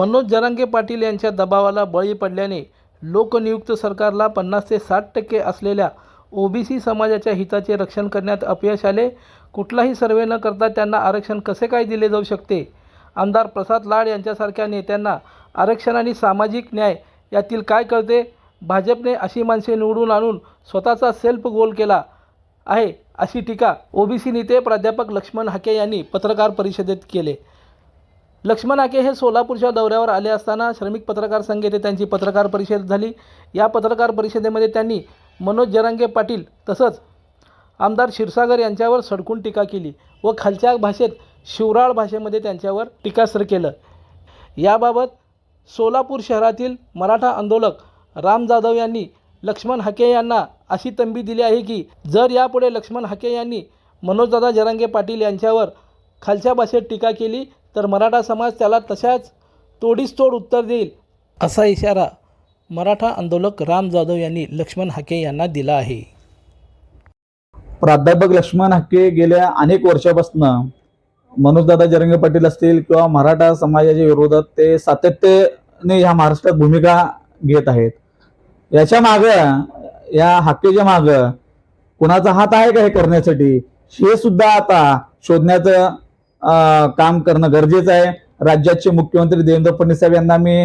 मनोज जरांगे पाटील यांच्या दबावाला बळी पडल्याने लोकनियुक्त सरकारला 50 ते 60% असलेल्या ओबीसी समाजाच्या हिताचे रक्षण करण्यात अपयश आले। कुठलाही सर्वे न करता त्यांना आरक्षण कसे काय दिले जाऊ शकते? आमदार प्रसाद लाड यांच्यासारख्या नेत्यांना आरक्षण आणि सामाजिक न्याय यातील काय कळते? भाजपने अशी माणसे निवडून आणून स्वतःचा सेल्फ गोल केला आहे, अशी टीका ओबीसी नेते प्राध्यापक लक्ष्मण हाके यांनी पत्रकार परिषदेत केले। लक्ष्मण हाके हे सोलापूरच्या दौऱ्यावर आले असताना श्रमिक पत्रकार संघ येथे त्यांची पत्रकार परिषद झाली। या पत्रकार परिषदेमध्ये त्यांनी मनोज जरांगे पाटील तसंच आमदार क्षीरसागर यांच्यावर सडकून टीका केली व खालच्या भाषेत शिवराळ भाषेमध्ये त्यांच्यावर टीकास्त्र केलं। याबाबत सोलापूर शहरातील मराठा आंदोलक राम जाधव यांनी लक्ष्मण हाके यांना अशी तंबी दिली आहे की जर यापुढे लक्ष्मण हाके यांनी मनोजदादा जरांगे पाटील यांच्यावर खालच्या भाषेत टीका केली तर मराठा समाज त्याला तशाच तोडीस तोड उत्तर देईल, असा इशारा मराठा आंदोलक राम जाधव यांनी लक्ष्मण हाके यांना दिला आहे। प्राध्यापक लक्ष्मण हाके गेल्या अनेक वर्षापासून मनोजदादा जरांगे पाटील असतील किंवा मराठा समाजाच्या विरोधात ते सातत्याने ह्या महाराष्ट्रात भूमिका घेत आहेत। याच्या मागं, या हाकेच्या मागं कुणाचा हात आहे का हे करण्यासाठी, हे सुद्धा आता शोधण्याचं काम करणं गरजेचं आहे। राज्याचे मुख्यमंत्री देवेंद्र फडणवीस साहेब यांना मी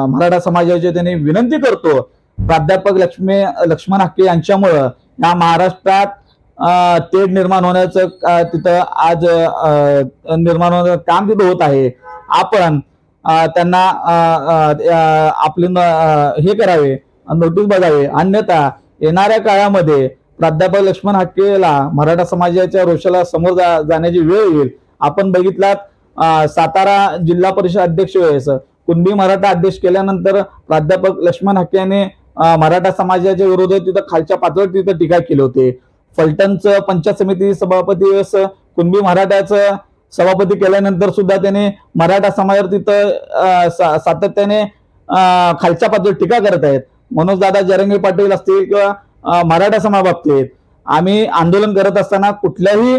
मराठा समाजाच्या त्यांनी विनंती करतो, प्राध्यापक लक्ष्मण हाके यांच्यामुळं या महाराष्ट्रात तेढ निर्माण होण्याचं तिथं आज निर्माण होण्याचं काम तिथं होत आहे। आपण त्यांना आपले हे करावे, नोटीस बघावे, अन्यथा येणाऱ्या काळामध्ये प्राध्यापक लक्ष्मण हाकेला मराठा समाजाच्या रोषाला समोर जाण्याची वेळ येईल। आपण बघितलात सातारा जिल्हा परिषद अध्यक्ष वेळेस कुणबी मराठा अध्यक्ष केल्यानंतर प्राध्यापक लक्ष्मण हाके यांनी मराठा समाजाच्या विरोधात तिथं खालच्या पातळीवर तिथं टीका केली होती। फलटणचं पंचायत समिती सभापती वेळेस कुणबी मराठ्याचं सभापती केल्यानंतर सुद्धा त्याने मराठा समाजावर तिथं सातत्याने खालच्या पातळीवर टीका करत आहेत। मनोजदादा जरांगे पाटील असतील किंवा मराठा समाजाबाबतीत आम्ही आंदोलन करत असताना कुठल्याही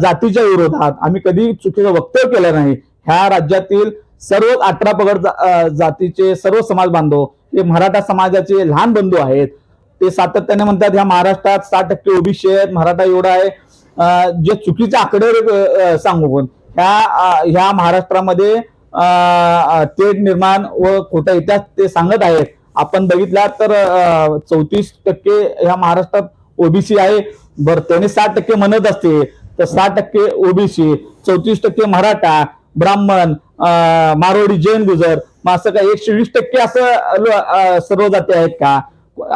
जातीच्या विरोधात आम्ही कधी चुकीचं वक्तव्य केलं नाही। ह्या राज्यातील सर्व 18 पगड जातीचे सर्व समाज बांधव हे मराठा समाजाचे लहान बंधू आहेत। ते सातत्याने म्हणतात ह्या महाराष्ट्रात 60% ओबीसी आहेत, मराठा एवढा आहे, जे चुकीचे आकडे सांगून ह्या महाराष्ट्रामध्ये तेढ निर्माण व खोटा इतिहास ते सांगत आहेत। आपण बघितला तर 34% ह्या महाराष्ट्रात ओबीसी आहे। बरं, त्याने 60% म्हणत असते तर 60% ओबीसी, 34% मराठा, ब्राह्मण, मारवाडी, जैन, गुजर, मग असं काय 120% असं सर्व जाती आहेत का?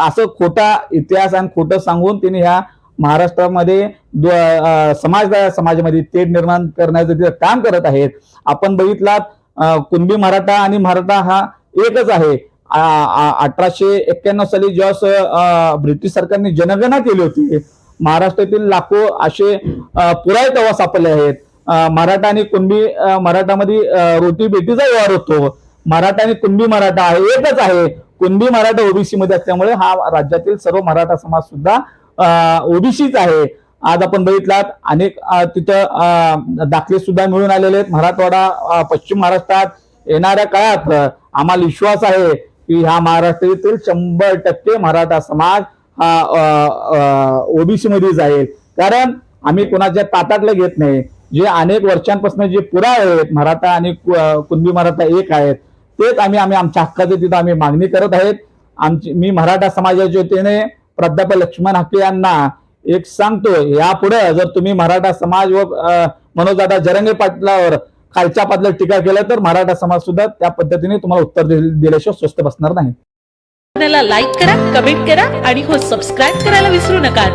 असं खोटा इतिहास आणि खोटं सांगून तिने ह्या महाराष्ट्रामध्ये समाजामध्ये तेढ निर्माण करण्याचं ते काम करत आहेत। आपण बघितलात कुणबी मराठा आणि मराठा हा एकच आहे। 1891 साली जेव्हा ब्रिटिश सरकारने जनगणना केली होती, महाराष्ट्रातील लाखो असे पुरावे तेव्हा सापडले आहेत। मराठा आणि कुणबी मराठामध्ये रोटी बेटीचा व्यवहार होतो। मराठा आणि कुणबी मराठा आहे एकच आहे। कुणबी मराठा ओबीसी मध्ये असल्यामुळे हा राज्यातील सर्व मराठा समाज सुद्धा ओबीसीच आहे। आज आपण बघितलात अनेक तिथं दाखले सुद्धा मिळून आलेले आहेत। मराठवाडा, पश्चिम महाराष्ट्रात येणाऱ्या काळात आम्हाला विश्वास आहे की ह्या महाराष्ट्रातील 100% मराठा समाज हा ओबीसी मध्ये जाईल। कारण आम्ही कोणाच्या ताटातलं घेत नाही। जे अनेक वर्षांपासून जे पुरावे आहेत मराठा आणि कुणबी मराठा एक आहेत, तेच आम्ही आमच्या हक्काचे तिथं आम्ही मागणी करत आहेत। मी मराठा समाजाच्या वतीने प्राध्यापक लक्ष्मण हाके यांना एक सांगतो, यापुढे जर तुम्ही मराठा समाज व मनोजदादा जरांगे पाटलावर खालच्या पातळीवर टीका केलं तर मराठा समाज सुद्धा त्या पद्धतीने तुम्हाला उत्तर दिल्याशिवाय स्वस्त बसणार नाही। लाईक करा, कमेंट करा आणि हो सबस्क्राईब करायला विसरू नका।